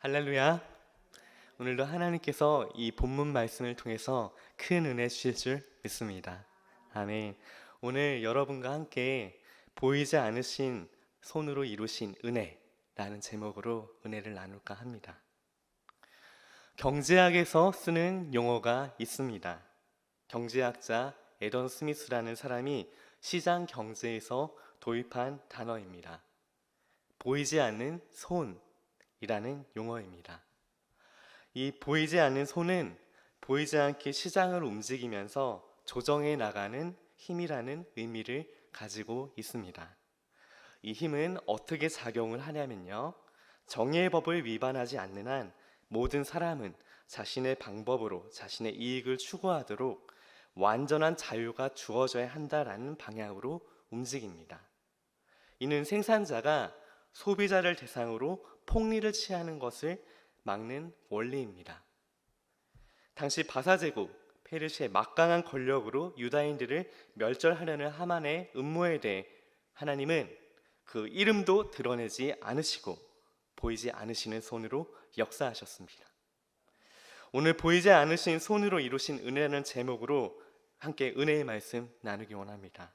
할렐루야. 오늘도 하나님께서 이 본문 말씀을 통해서 큰 은혜 주실 줄 믿습니다. 아멘. 오늘 여러분과 함께 보이지 않으신 손으로 이루신 은혜라는 제목으로 은혜를 나눌까 합니다. 경제학에서 쓰는 용어가 있습니다. 경제학자 애던 스미스라는 사람이 시장 경제에서 도입한 단어입니다. 보이지 않는 손이라는 용어입니다. 이 보이지 않는 손은 보이지 않게 시장을 움직이면서 조정해 나가는 힘이라는 의미를 가지고 있습니다. 이 힘은 어떻게 작용을 하냐면요, 정의의 법을 위반하지 않는 한 모든 사람은 자신의 방법으로 자신의 이익을 추구하도록 완전한 자유가 주어져야 한다라는 방향으로 움직입니다. 이는 생산자가 소비자를 대상으로 폭리를 취하는 것을 막는 원리입니다. 당시 바사제국 페르시아의 막강한 권력으로 유다인들을 멸절하려는 하만의 음모에 대해 하나님은 그 이름도 드러내지 않으시고 보이지 않으시는 손으로 역사하셨습니다. 오늘 보이지 않으신 손으로 이루신 은혜라는 제목으로 함께 은혜의 말씀 나누기 원합니다.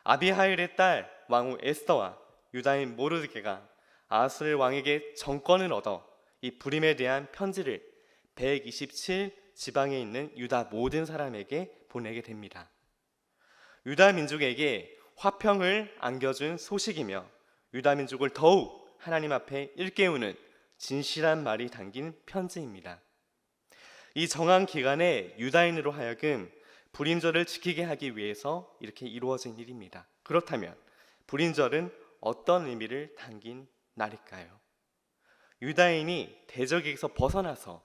아비하일의 딸 왕후 에스더와 유다인 모르드게가 아하스웨로 왕에게 정권을 얻어 이 불임에 대한 편지를 127 지방에 있는 유다 모든 사람에게 보내게 됩니다. 유다 민족에게 화평을 안겨준 소식이며 유다 민족을 더욱 하나님 앞에 일깨우는 진실한 말이 담긴 편지입니다. 이 정한 기간에 유다인으로 하여금 불임절을 지키게 하기 위해서 이렇게 이루어진 일입니다. 그렇다면 불임절은 어떤 의미를 담긴 날일까요? 유다인이 대적에서 벗어나서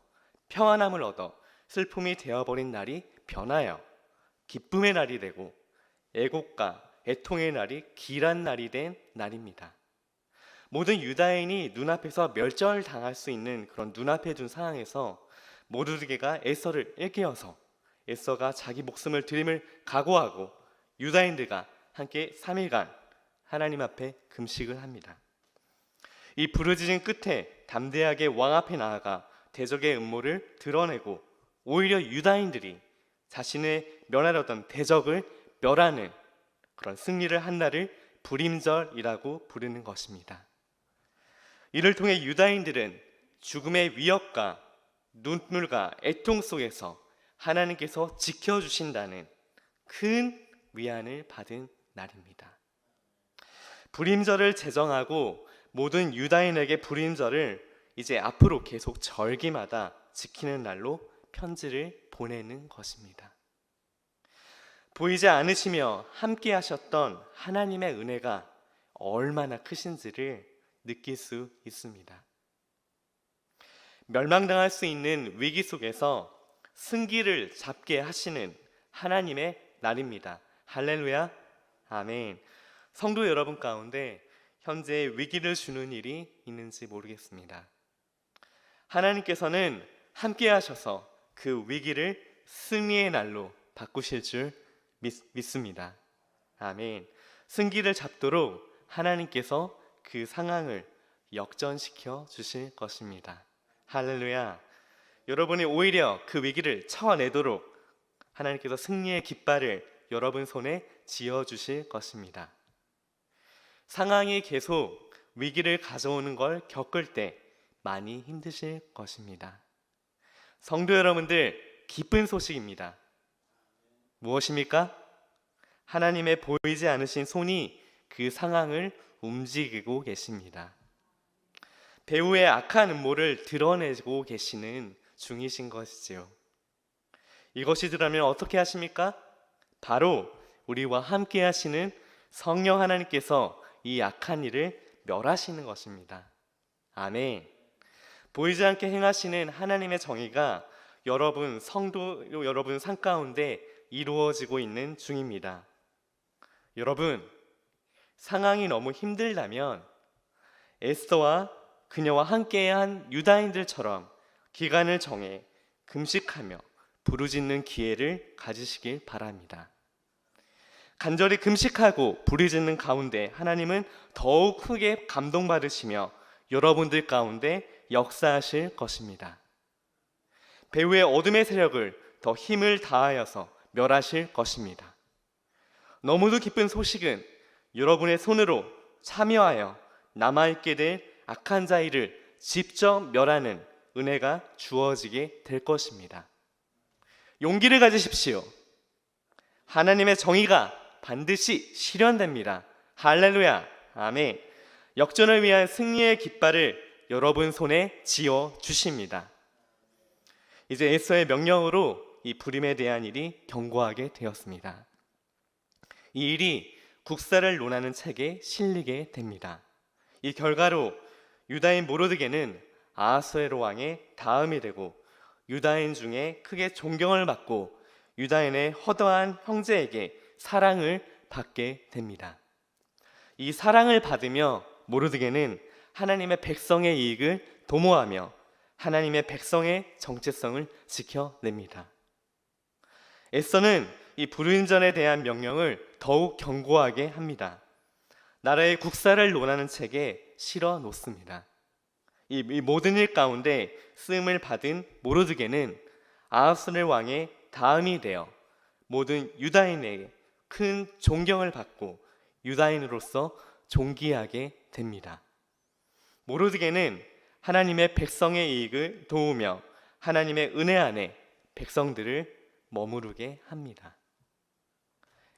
평안함을 얻어 슬픔이 되어버린 날이 변하여 기쁨의 날이 되고 애곡과 애통의 날이 길한 날이 된 날입니다. 모든 유다인이 눈앞에서 멸절당할 수 있는 그런 눈앞에 둔 상황에서 모르드게가 에서를 일깨워서 에서가 자기 목숨을 드림을 각오하고 유다인들과 함께 3일간 하나님 앞에 금식을 합니다. 이 부르짖은 끝에 담대하게 왕 앞에 나아가 대적의 음모를 드러내고 오히려 유다인들이 자신의 멸하려던 대적을 멸하는 그런 승리를 한 날을 불임절이라고 부르는 것입니다. 이를 통해 유다인들은 죽음의 위협과 눈물과 애통 속에서 하나님께서 지켜주신다는 큰 위안을 받은 날입니다. 불임절을 제정하고 모든 유다인에게 불임절을 이제 앞으로 계속 절기마다 지키는 날로 편지를 보내는 것입니다. 보이지 않으시며 함께 하셨던 하나님의 은혜가 얼마나 크신지를 느낄 수 있습니다. 멸망당할 수 있는 위기 속에서 승기를 잡게 하시는 하나님의 날입니다. 할렐루야, 아멘. 성도 여러분 가운데 현재 위기를 주는 일이 있는지 모르겠습니다. 하나님께서는 함께 하셔서 그 위기를 승리의 날로 바꾸실 줄 믿습니다. 아멘. 승기를 잡도록 하나님께서 그 상황을 역전시켜 주실 것입니다. 할렐루야. 여러분이 오히려 그 위기를 쳐내도록 하나님께서 승리의 깃발을 여러분 손에 쥐어주실 것입니다. 상황이 계속 위기를 가져오는 걸 겪을 때 많이 힘드실 것입니다. 성도 여러분들, 기쁜 소식입니다. 무엇입니까? 하나님의 보이지 않으신 손이 그 상황을 움직이고 계십니다. 배후의 악한 음모를 드러내고 계시는 중이신 것이지요. 이것이 들으면 어떻게 하십니까? 바로 우리와 함께 하시는 성령 하나님께서 이 악한 일을 멸하시는 것입니다. 아멘. 보이지 않게 행하시는 하나님의 정의가 여러분 성도 여러분 삶 가운데 이루어지고 있는 중입니다. 여러분, 상황이 너무 힘들다면 에스더와 그녀와 함께한 유다인들처럼 기간을 정해 금식하며 부르짖는 기회를 가지시길 바랍니다. 간절히 금식하고 부르짖는 가운데 하나님은 더욱 크게 감동받으시며 여러분들 가운데 역사하실 것입니다. 배후의 어둠의 세력을 더 힘을 다하여서 멸하실 것입니다. 너무도 기쁜 소식은 여러분의 손으로 참여하여 남아있게 될 악한 자들을 직접 멸하는 은혜가 주어지게 될 것입니다. 용기를 가지십시오. 하나님의 정의가 반드시 실현됩니다. 할렐루야, 아멘. 역전을 위한 승리의 깃발을 여러분 손에 쥐어 주십니다. 이제 에서의 명령으로 이 불임에 대한 일이 경고하게 되었습니다. 이 일이 국사를 논하는 책에 실리게 됩니다. 이 결과로 유다인 모르드게는 아하수에로 왕의 다음이 되고 유다인 중에 크게 존경을 받고 유다인의 허다한 형제에게 사랑을 받게 됩니다. 이 사랑을 받으며 모르드게는 하나님의 백성의 이익을 도모하며 하나님의 백성의 정체성을 지켜냅니다. 에서는 이 불임전에 대한 명령을 더욱 견고하게 합니다. 나라의 국사를 논하는 책에 실어 놓습니다. 이 모든 일 가운데 쓰임을 받은 모르드게는 아하수에로 왕의 다음이 되어 모든 유다인에게 큰 존경을 받고 유다인으로서 존귀하게 됩니다. 모르드게는 하나님의 백성의 이익을 도우며 하나님의 은혜 안에 백성들을 머무르게 합니다.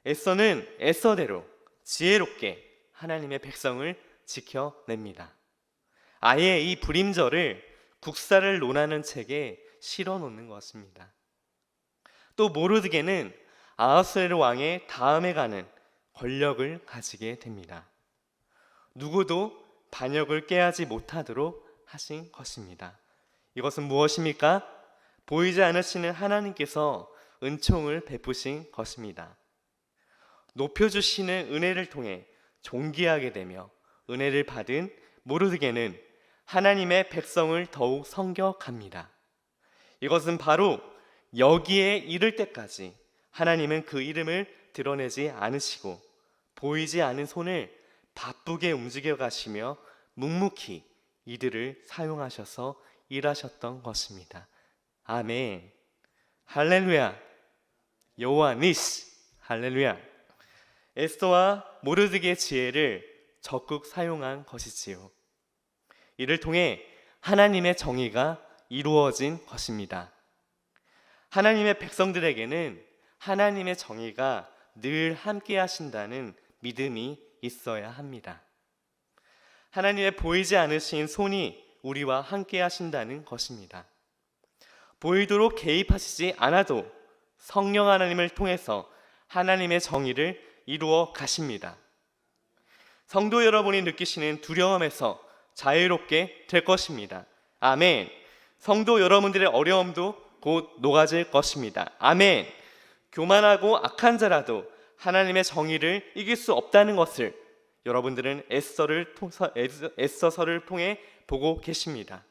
에서는 에서대로 지혜롭게 하나님의 백성을 지켜냅니다. 아예 이 불임절을 국사를 논하는 책에 실어 놓는 것입니다. 또 모르드게는 아하수에로 왕의 다음에 가는 권력을 가지게 됩니다. 누구도 반역을 깨하지 못하도록 하신 것입니다. 이것은 무엇입니까? 보이지 않으시는 하나님께서 은총을 베푸신 것입니다. 높여주시는 은혜를 통해 존귀하게 되며 은혜를 받은 모르드게는 하나님의 백성을 더욱 섬겨갑니다. 이것은 바로 여기에 이를 때까지 하나님은 그 이름을 드러내지 않으시고 보이지 않은 손을 바쁘게 움직여 가시며 묵묵히 이들을 사용하셔서 일하셨던 것입니다. 아멘. 할렐루야. 여호와 니시. 할렐루야. 에스더와 모르드게의 지혜를 적극 사용한 것이지요. 이를 통해 하나님의 정의가 이루어진 것입니다. 하나님의 백성들에게는 하나님의 정의가 늘 함께 하신다는 믿음이 있어야 합니다. 하나님의 보이지 않으신 손이 우리와 함께 하신다는 것입니다. 보이도록 개입하시지 않아도 성령 하나님을 통해서 하나님의 정의를 이루어 가십니다. 성도 여러분이 느끼시는 두려움에서 자유롭게 될 것입니다. 아멘. 성도 여러분들의 어려움도 곧 녹아질 것입니다. 아멘. 교만하고 악한 자라도 하나님의 정의를 이길 수 없다는 것을 여러분들은 에스더서를 통해 보고 계십니다.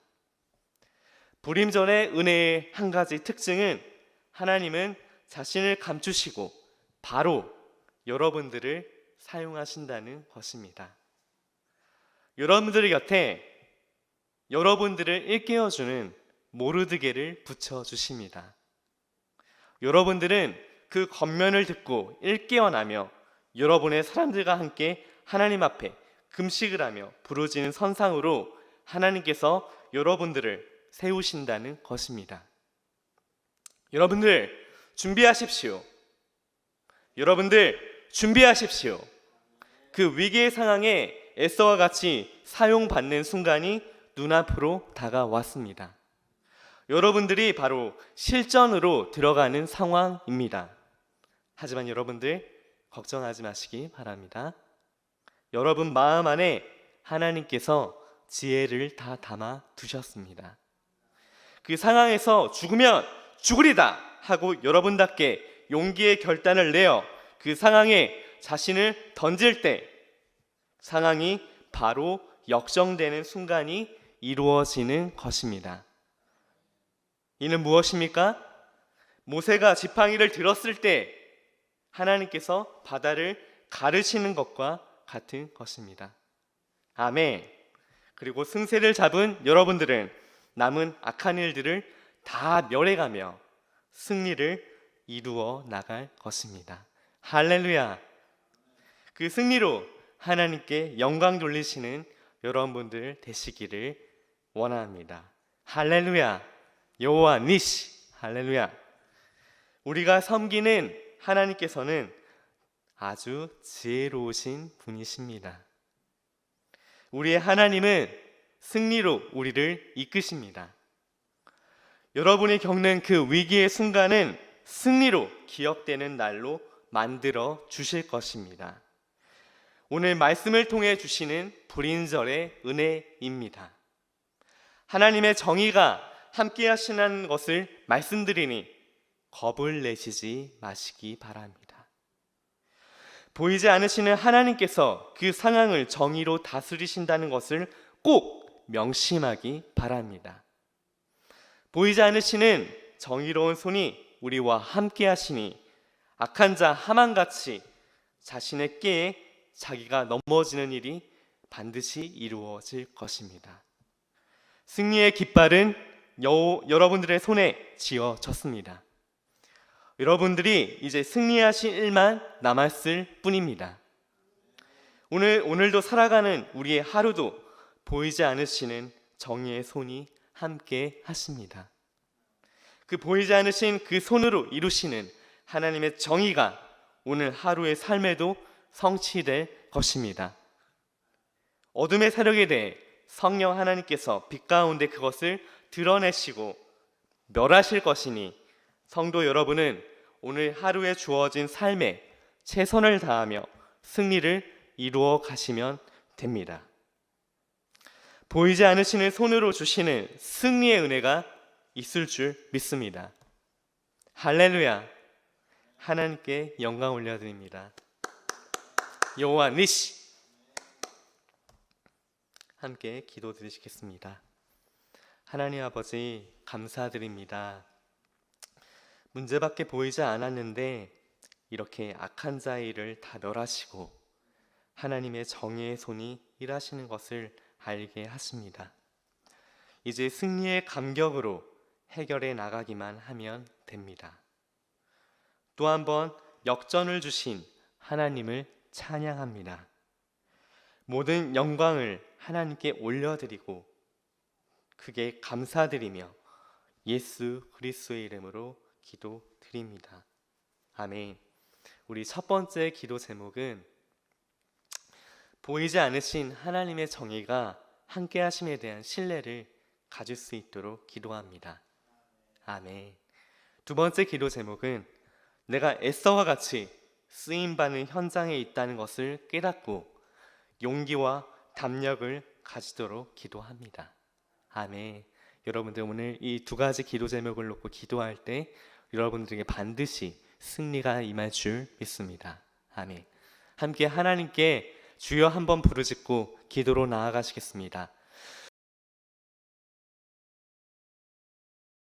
불임전의 은혜의 한 가지 특징은 하나님은 자신을 감추시고 바로 여러분들을 사용하신다는 것입니다. 여러분들 곁에 여러분들을 일깨워주는 모르드게를 붙여주십니다. 여러분들은 그 겉면을 듣고 일깨어나며 여러분의 사람들과 함께 하나님 앞에 금식을 하며 부르짖는 선상으로 하나님께서 여러분들을 세우신다는 것입니다. 여러분들 준비하십시오. 여러분들 준비하십시오. 그 위기의 상황에 에서와 같이 사용받는 순간이 눈앞으로 다가왔습니다. 여러분들이 바로 실전으로 들어가는 상황입니다. 하지만 여러분들 걱정하지 마시기 바랍니다. 여러분 마음 안에 하나님께서 지혜를 다 담아 두셨습니다. 그 상황에서 죽으면 죽으리다 하고 여러분답게 용기의 결단을 내어 그 상황에 자신을 던질 때 상황이 바로 역정되는 순간이 이루어지는 것입니다. 이는 무엇입니까? 모세가 지팡이를 들었을 때 하나님께서 바다를 가르시는 것과 같은 것입니다. 아멘. 그리고 승세를 잡은 여러분들은 남은 악한 일들을 다 멸해가며 승리를 이루어 나갈 것입니다. 할렐루야! 그 승리로 하나님께 영광 돌리시는 여러분들 되시기를 원합니다. 할렐루야! 여호와 니시! 할렐루야! 우리가 섬기는 하나님께서는 아주 지혜로우신 분이십니다. 우리의 하나님은 승리로 우리를 이끄십니다. 여러분이 겪는 그 위기의 순간은 승리로 기억되는 날로 만들어 주실 것입니다. 오늘 말씀을 통해 주시는 불인절의 은혜입니다. 하나님의 정의가 함께 하시는 것을 말씀드리니 겁을 내시지 마시기 바랍니다. 보이지 않으시는 하나님께서 그 상황을 정의로 다스리신다는 것을 꼭 명심하기 바랍니다. 보이지 않으시는 정의로운 손이 우리와 함께 하시니 악한 자 하만같이 자신의 꾀에 자기가 넘어지는 일이 반드시 이루어질 것입니다. 승리의 깃발은 여러분들의 손에 쥐어졌습니다. 여러분들이 이제 승리하신 일만 남았을 뿐입니다. 오늘도 살아가는 우리의 하루도 보이지 않으시는 정의의 손이 함께 하십니다. 그 보이지 않으신 그 손으로 이루시는 하나님의 정의가 오늘 하루의 삶에도 성취될 것입니다. 어둠의 세력에 대해 성령 하나님께서 빛 가운데 그것을 드러내시고 멸하실 것이니 성도 여러분은 오늘 하루에 주어진 삶에 최선을 다하며 승리를 이루어 가시면 됩니다. 보이지 않으시는 손으로 주시는 승리의 은혜가 있을 줄 믿습니다. 할렐루야! 하나님께 영광 올려드립니다. 여호와 니시! 함께 기도 드리시겠습니다. 하나님 아버지 감사드립니다. 문제밖에 보이지 않았는데 이렇게 악한 자의 일을 다 멸하시고 하나님의 정의의 손이 일하시는 것을 알게 하십니다. 이제 승리의 감격으로 해결해 나가기만 하면 됩니다. 또 한 번 역전을 주신 하나님을 찬양합니다. 모든 영광을 하나님께 올려드리고 크게 감사드리며 예수 그리스도의 이름으로 기도드립니다. 아멘. 우리 첫 번째 기도 제목은 보이지 않으신 하나님의 정의가 함께 하심에 대한 신뢰를 가질 수 있도록 기도합니다. 아멘. 두 번째 기도 제목은 내가 에서와 같이 쓰임받는 현장에 있다는 것을 깨닫고 용기와 담력을 가지도록 기도합니다. 아멘. 여러분들 오늘 이 두 가지 기도 제목을 놓고 기도할 때 여러분들에게 반드시 승리가 임할 줄 믿습니다. 아멘. 함께 하나님께 주여 한번 부르짖고 기도로 나아가시겠습니다.